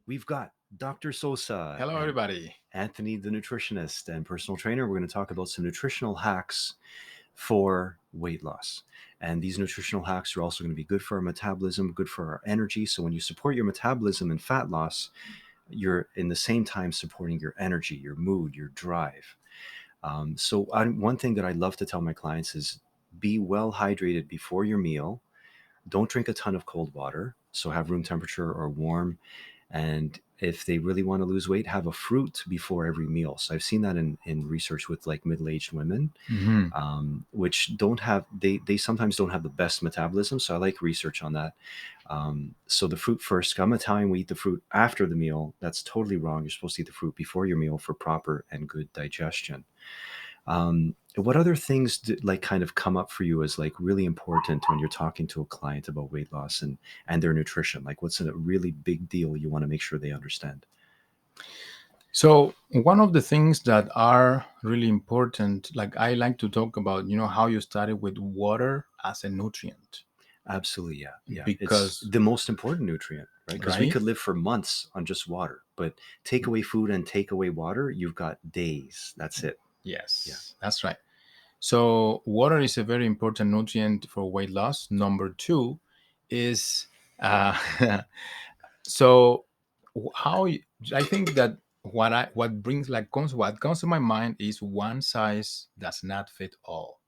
we've got Dr. Sosa Hello, and everybody. Anthony, the nutritionist and personal trainer. We're going to talk about some nutritional hacks for weight loss. And these nutritional hacks are also going to be good for our metabolism, good for our energy. So when you support your metabolism and fat loss, you're in the same time supporting your energy, your mood, your drive. One thing that I love to tell my clients is be well hydrated before your meal. Don't drink a ton of cold water. So have room temperature or warm. And if they really want to lose weight, have a fruit before every meal. So I've seen that in research with like middle-aged women, Hmm. which don't have, they sometimes don't have the best metabolism. So I like research on that. So the fruit first. I'm Italian. We eat the fruit after the meal. That's totally wrong. You're supposed to eat the fruit before your meal for proper and good digestion. What other things like kind of come up for you as like really important when you're talking to a client about weight loss and their nutrition? Like what's a really big deal you want to make sure they understand? So, one of the things that are really important, like I like to talk about, how you started with water as a nutrient, Absolutely, yeah, yeah. It's because, the most important nutrient, right? Because we right? could live for months on just water, but take away food and take away water, you've got days. That's it. Yeah. Yes, that's right. So, water is a very important nutrient for weight loss. Number two is, uh, so how you, I think that what brings like what comes to my mind is one size does not fit all.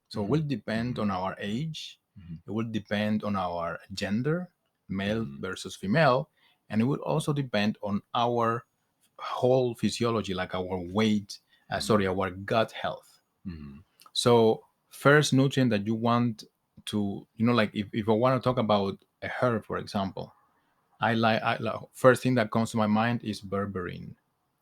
So it Hmm. will depend Hmm. on our age, Hmm. it will depend on our gender, male Hmm. versus female, and it will also depend on our whole physiology, like our weight, our gut health. Hmm. So first nutrient that you want to, like if I want to talk about a herb, for example, first thing that comes to my mind is berberine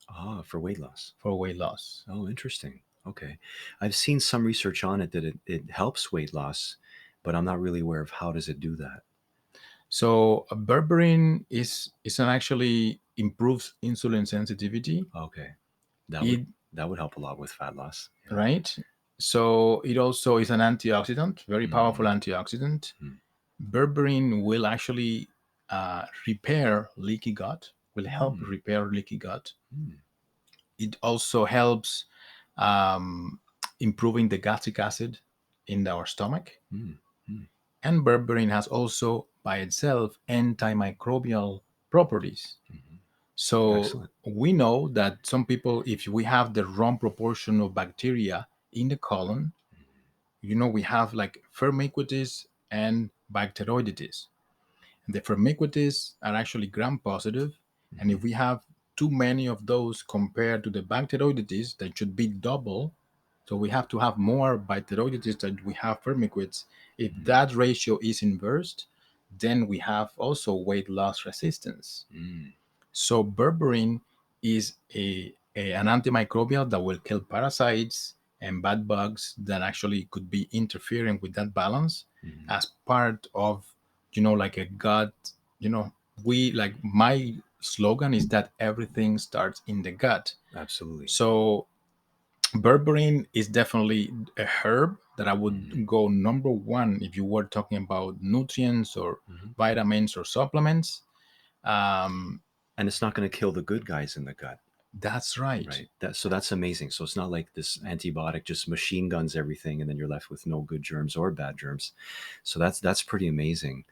Ah, for weight loss. for weight loss. Oh, interesting. Okay. I've seen some research on it that it helps weight loss, but I'm not really aware of how does it do that. So berberine is an actually improves insulin sensitivity. Okay. That would It that would help a lot with fat loss. Yeah. right. So it also is an antioxidant, very powerful Mm-hmm. antioxidant. Berberine will actually repair leaky gut. Will help Mm-hmm. repair leaky gut. It also helps um, improving the gastric acid in our stomach. Mm-hmm. And berberine has also by itself antimicrobial properties. So Excellent. we know that some people, if we have the wrong proportion of bacteria in the colon, we have like firmicutes and bacteroidetes. The firmicutes are actually gram positive, and Mm-hmm. if we have too many of those compared to the bacteroidetes, that should be double. So we have to have more bacteroidetes than we have firmicutes. If that ratio is inversed, then we have also weight loss resistance. Mm-hmm. So berberine is an antimicrobial that will kill parasites and bad bugs that actually could be interfering with that balance Mm-hmm. as part of, like a gut, you know, we like my slogan is that everything starts in the gut. Absolutely. So berberine is definitely a herb that I Mm-hmm. would go number one if you were talking about nutrients or Mm-hmm. vitamins or supplements. Um, And it's not going to kill the good guys in the gut. that's right. Right. That's amazing. So it's not like this antibiotic just machine guns everything and then you're left with no good germs or bad germs. So that's pretty amazing.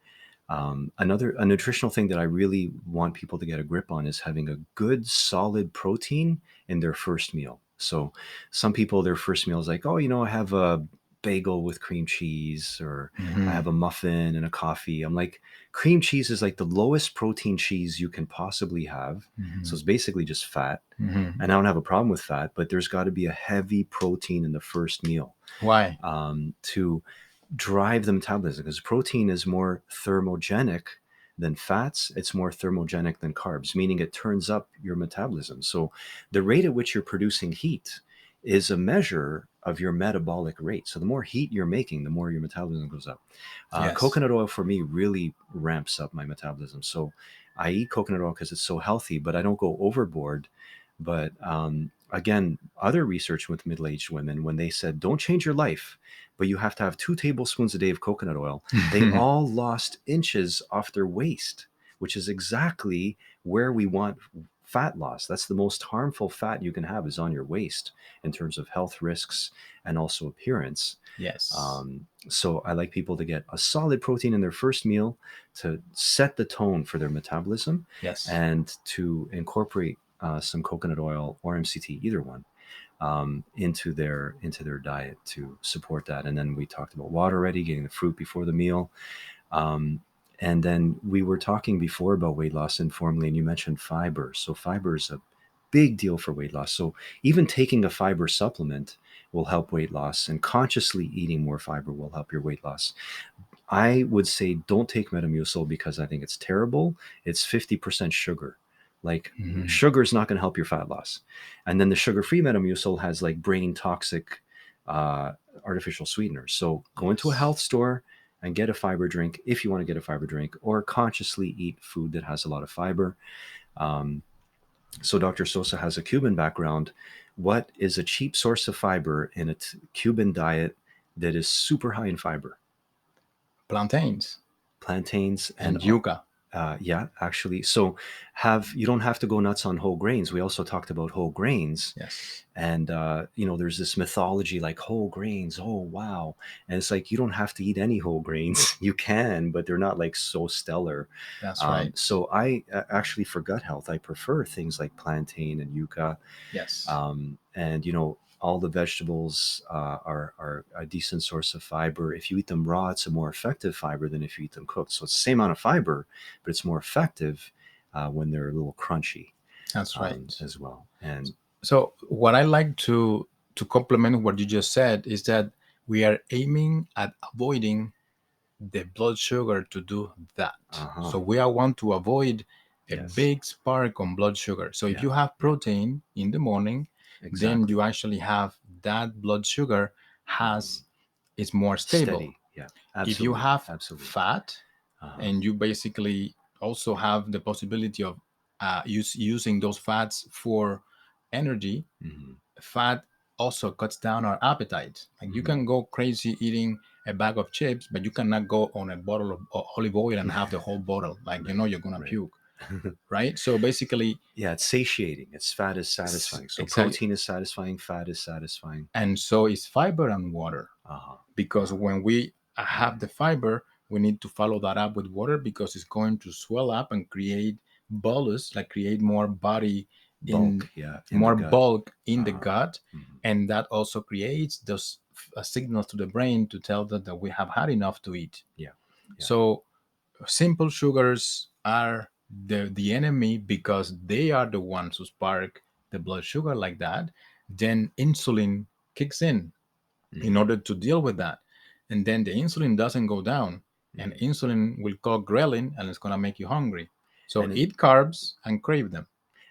Another a nutritional thing that I really want people to get a grip on is having a good solid protein in their first meal. So some people their first meal is like, oh, I have a bagel with cream cheese or I have Mhm. a muffin and a coffee. I'm like, cream cheese is like the lowest protein cheese you can possibly have. So Mhm. it's basically just fat. Mhm. And I don't have a problem with fat, but there's got to be a heavy protein in the first meal Why? to drive the metabolism because protein is more thermogenic than fats. It's more thermogenic than carbs, meaning it turns up your metabolism. So the rate at which you're producing heat is a measure of your metabolic rate. So the more heat you're making, the more your metabolism goes up. Yes. Coconut oil for me really ramps up my metabolism. So I eat coconut oil because it's so healthy, but I don't go overboard. But again, other research with middle-aged women, when they said, don't change your life, but you have to have 2 tablespoons a day of coconut oil, they all lost inches off their waist which is exactly where we want fat loss. That's the most harmful fat you can have, is on your waist in terms of health risks and also appearance. Yes. So I like people to get a solid protein in their first meal to set the tone for their metabolism, Yes. and to incorporate some coconut oil or MCT, either one, into their diet to support that. And then we talked about water already, getting the fruit before the meal. Um, and then we were talking before about weight loss informally, and you mentioned fiber. So fiber is a big deal for weight loss. So even taking a fiber supplement will help weight loss, and consciously eating more fiber will help your weight loss. I would say don't take Metamucil because I think it's terrible. It's 50% sugar. Like, Hmm. sugar is not going to help your fat loss. And then the sugar-free Metamucil has like brain toxic uh, artificial sweeteners. So go into a Yes. health store and get a fiber drink if you want to get a fiber drink, or consciously eat food that has a lot of fiber. Um, so Dr. Sosa has a Cuban background. What is a cheap source of fiber in a Cuban diet that is super high in fiber? Plantains Plantains and and yuca. yeah, actually. So have you don't have to go nuts on whole grains. We also talked about whole grains, Yes. and there's this mythology like whole grains. Oh wow! And it's like you don't have to eat any whole grains. You can, but they're not like so stellar. That's right. So I actually, for gut health, I prefer things like plantain and yuca, Yes. and all the vegetables are a decent source of fiber. If you eat them raw, it's a more effective fiber than if you eat them cooked. So it's the same amount of fiber, but it's more effective when they're a little crunchy That's right. as well. And So what I like to complement what you just said is that we are aiming at avoiding the blood sugar to do that. uh-huh, So we are want to avoid a yes, big spike on blood sugar. So if yeah, you have yeah, protein in the morning, then exactly. you actually have that blood sugar Mhm. has is more stable. Steady, yeah, If you absolutely, have absolutely. fat, Uh-huh. and you basically also have the possibility of using those fats for energy, Hmm. fat also cuts down our appetite. Like you Hmm. can go crazy eating a bag of chips, but you cannot go on a bottle of olive oil and have the whole bottle. Like Right, you're gonna right. puke, right? So basically, Yeah, it's satiating. It's fat is satisfying. So exactly, protein is satisfying, fat is satisfying. and so is fiber and water. Uh-huh. Because Uh-huh. when we have the fiber, we need to follow that up with water because it's going to swell up and create bolus, like create more body Bulk, in yeah, in the more gut. bulk in the Uh-huh. gut, Hmm. and that also creates those signals to the brain to tell that we have had enough to eat. Yeah, yeah. So simple sugars are the enemy because they are the ones who spark the blood sugar like that. Then insulin kicks in Hmm. order to deal with that. And then the insulin doesn't go down, and Hmm. insulin will cause ghrelin and it's going to make you hungry. So And eat carbs and crave them.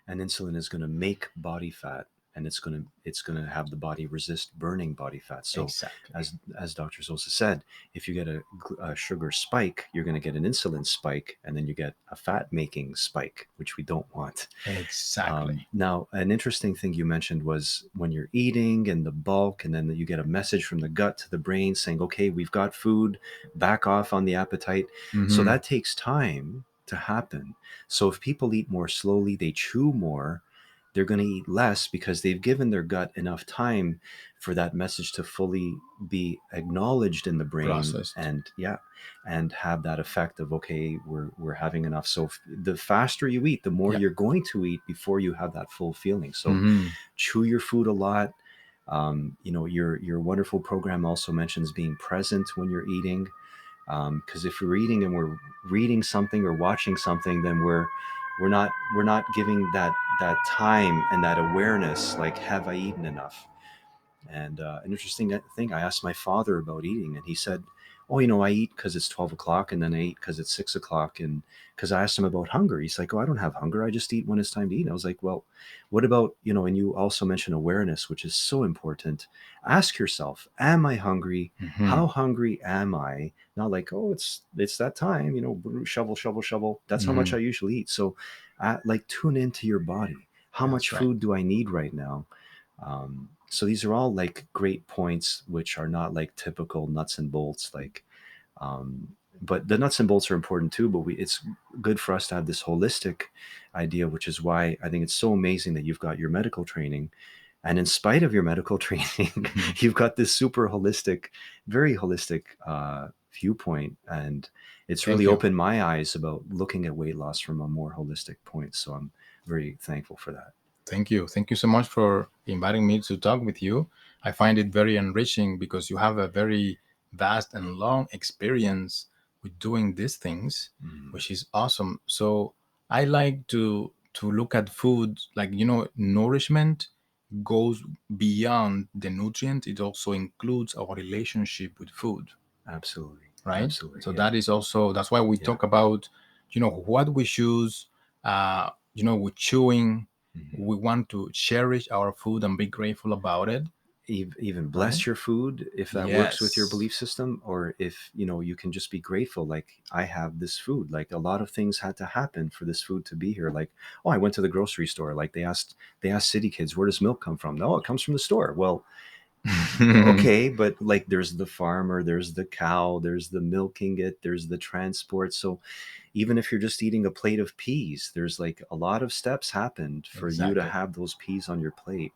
insulin is going to make body fat, and it's going to have the body resist burning body fat. So Exactly. as Dr. Sosa said, if you get a sugar spike, you're going to get an insulin spike, and then you get a fat making spike, which we don't want. Exactly. Now, an interesting thing you mentioned was when you're eating and the bulk, and then you get a message from the gut to the brain saying, okay, we've got food, back off on the appetite. So Hmm. that takes time to happen. So if people eat more slowly, they chew more, they're going to eat less because they've given their gut enough time for that message to fully be acknowledged in the brain, Processed. and yeah, and have that effect of, okay, we're having enough. So the faster you eat, the more Yeah. you're going to eat before you have that full feeling. So Hmm. chew your food a lot. Your wonderful program also mentions being present when you're eating, because if we're eating and we're reading something or watching something, then we're not giving that time and that awareness, like, have I eaten enough? And an interesting thing, I asked my father about eating, and he said, "Oh, I eat because it's 12 o'clock, and then I eat because it's 6 o'clock." And because I asked him about hunger, he's like, "Oh, I don't have hunger. I just eat when it's time to eat." And I was like, "Well, what about, And you also mentioned awareness, which is so important. Ask yourself, am I hungry? Hmm. How hungry am I? Not like, oh, it's that time, shovel, shovel, shovel. That's how much Hmm. I usually eat. So, like, tune into your body. How much That's right. food do I need right now? So these are all like great points, which are not like typical nuts and bolts, like um, but the nuts and bolts are important too. But it's good for us to have this holistic idea, which is why I think it's so amazing that you've got your medical training, and in spite of your medical training, you've got this super holistic, very holistic viewpoint, and it's really Thank you. opened my eyes about looking at weight loss from a more holistic point. So I'm very thankful for that. Thank you. Thank you so much for inviting me to talk with you. I find it very enriching because you have a very vast and long experience with doing these things, Mm, which is awesome. So I like to look at food like, you know, nourishment goes beyond the nutrient. It also includes our relationship with food, absolutely, right? absolutely, So yeah, that is also, that's why we yeah. talk about, you know, what we choose, you know, with chewing. Mhm. We want to cherish our food and be grateful about it, Even right? bless your food if that works with your Yes. belief system, or if you can just be grateful, like I have this food. Like a lot of things had to happen for this food to be here. Like, oh, I went to the grocery store, like they asked city kids, where does milk come from? No, it comes from the store. Well, okay, but like there's the farmer, there's the cow, there's the milking it, there's the transport. So even if you're just eating a plate of peas, there's like a lot of steps happened for you to Exactly. have those peas on your plate.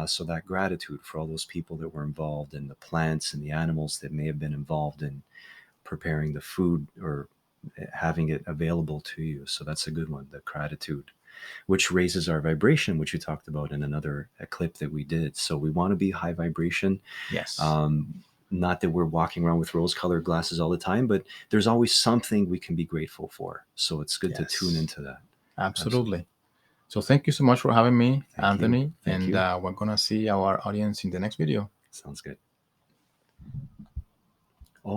So that gratitude for all those people that were involved, and the plants and the animals that may have been involved in preparing the food or having it available to you. So that's a good one, the gratitude, which raises our vibration, which you talked about in another clip that we did. So we want to be high vibration. Yes. Not that we're walking around with rose colored glasses all the time, but there's always something we can be grateful for. So it's good to tune Yes. into that. Absolutely. Absolutely. So thank you so much for having me, Thank you. Anthony. Thank And you. we're going to see our audience in the next video. Sounds good.